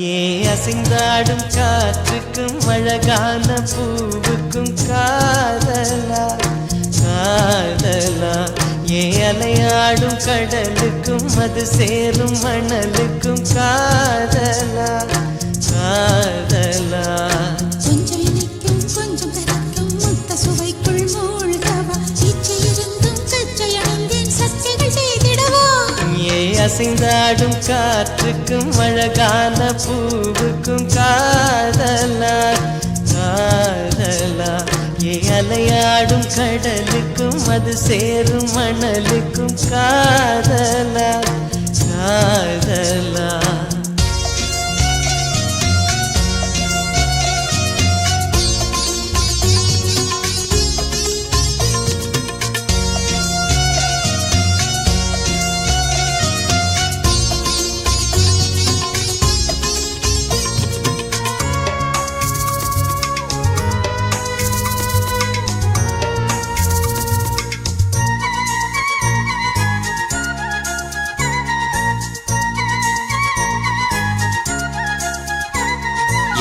ஏ அசைந்தாடும் காற்றுக்கும் அழகான பூவுக்கும் காதலா காதலா ஏ அலையாடும் கடலுக்கும் அது சேரும் மணலுக்கும் காதலா காதலா கொஞ்சம் இனிக்கும் கொஞ்சம் கரைக்கும் முத்த சுவைக்குள் மூழ்கவா இச்சை இருந்தும் சச்சை அடைந்தேன் சச்சைகள் செய்திடவா ஏ அசைந்தாடும் காற்றுக்கும் அழகான பூவுக்கும் காதலா காதலா ஏ அலையாடும் கடலுக்கும் அது சேரும் மணலுக்கும் காதலா காதலா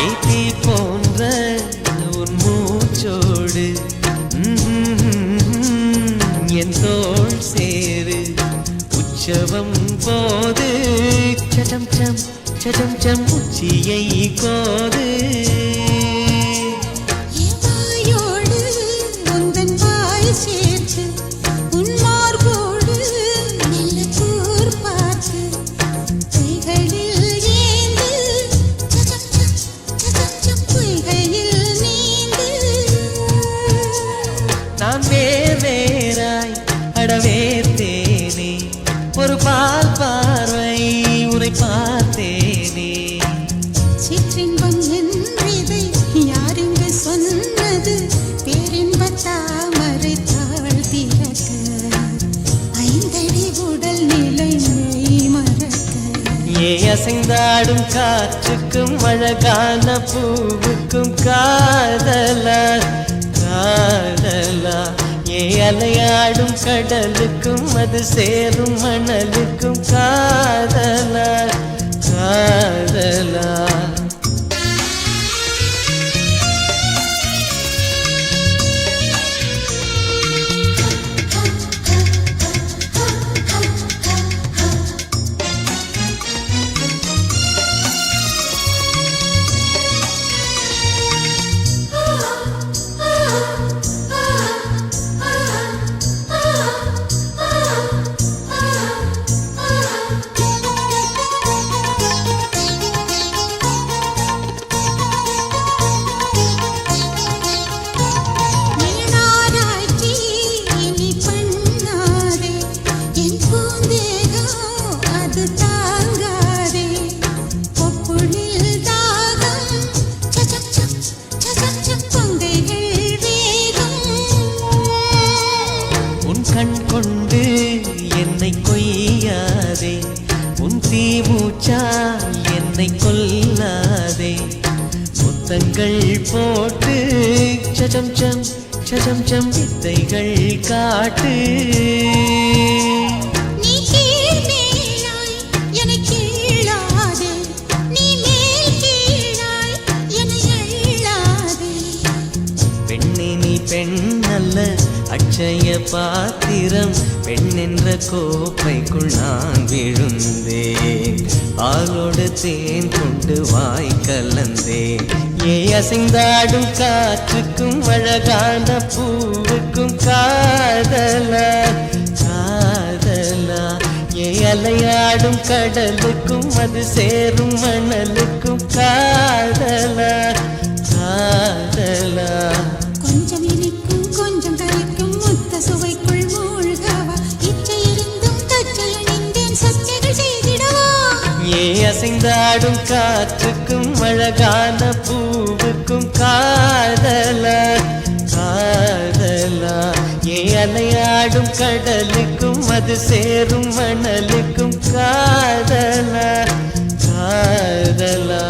ஏத்தி போன்ற உன் மூச்சோடு என் தோள் சேரு உற்சவம் போது சடம் சம் சடம் சம் உச்சியை கோது வாயோடு உந்தன் வாய் சேர்த்து உன் மார்போடு மெல்ல கூர் பார்த்து கைகளில் ஏந்து பொய்கையில் நீந்து நான் வேறாய் அடவேத்தேனே ஒரு பால் பார்வை உரை பார்த்தேனே சிற்றின்பம் என்றதை யாருங்க சொன்னது பேரின்ப தாமரை தாழ் திறக்க ஐந்தடி உடல் நிலை மெய் மறக்க ஏ அசைந்தாடும் காற்றுக்கும் அழகான பூவுக்கும் காதலா காதலா ஏ அலையாடும் கடலுக்கும் அது சேரும் மணலுக்கும் காதலா காதலா நீனாராய்ச்சி இனி பண்ணாதே என் பூந்தேகம் அது தாங்காதே பொப்புளில் தாகம் சச்சம் சம் சச்சம் சம் பொங்கைகள் வேகம் உன் கண் கொண்டு என்னை கொய்யாதே உன் தீமூச்சா என்னை கொல்லாதே முத்தங்கள் போட்டு சஜம் சம் சஜம் சம் வித்தைகள் காட்டு நீ கீழ் மேலாய் என்னை கீழாதே நீ மேல் கீழாய் என்னை அள்ளாதே பெண்ணே நீ பெண் அல்ல அட்சய பாத்திரம் பெண் என்ற கோப்பைக்குள் நான் விழுந்தேன் பாலோடு தேன் கொண்டு வாய் கலந்தேன் ஏ அசைந்தாடும் காற்றுக்கும் அழகான பூவுக்கும் காதலா காதலா ஏ அலையாடும் கடலுக்கும் அது சேரும் மணலுக்கும் காதலா காதலா கொஞ்சம் இனிக்கும் கொஞ்சம் கரைக்கும் முத்த சுவைக்குள் மூழ்கவா இச்சை இருந்தும் கச்சை அணிந்தேன் சச்சைகள் செய்திடவா ஏ அசைந்தாடும் காற்றுக்கும் அழகான பூவுக்கும் காதலா காதலா ஏ அலையாடும் கடலுக்கும் அது சேரும் மணலுக்கும் காதலா காதலா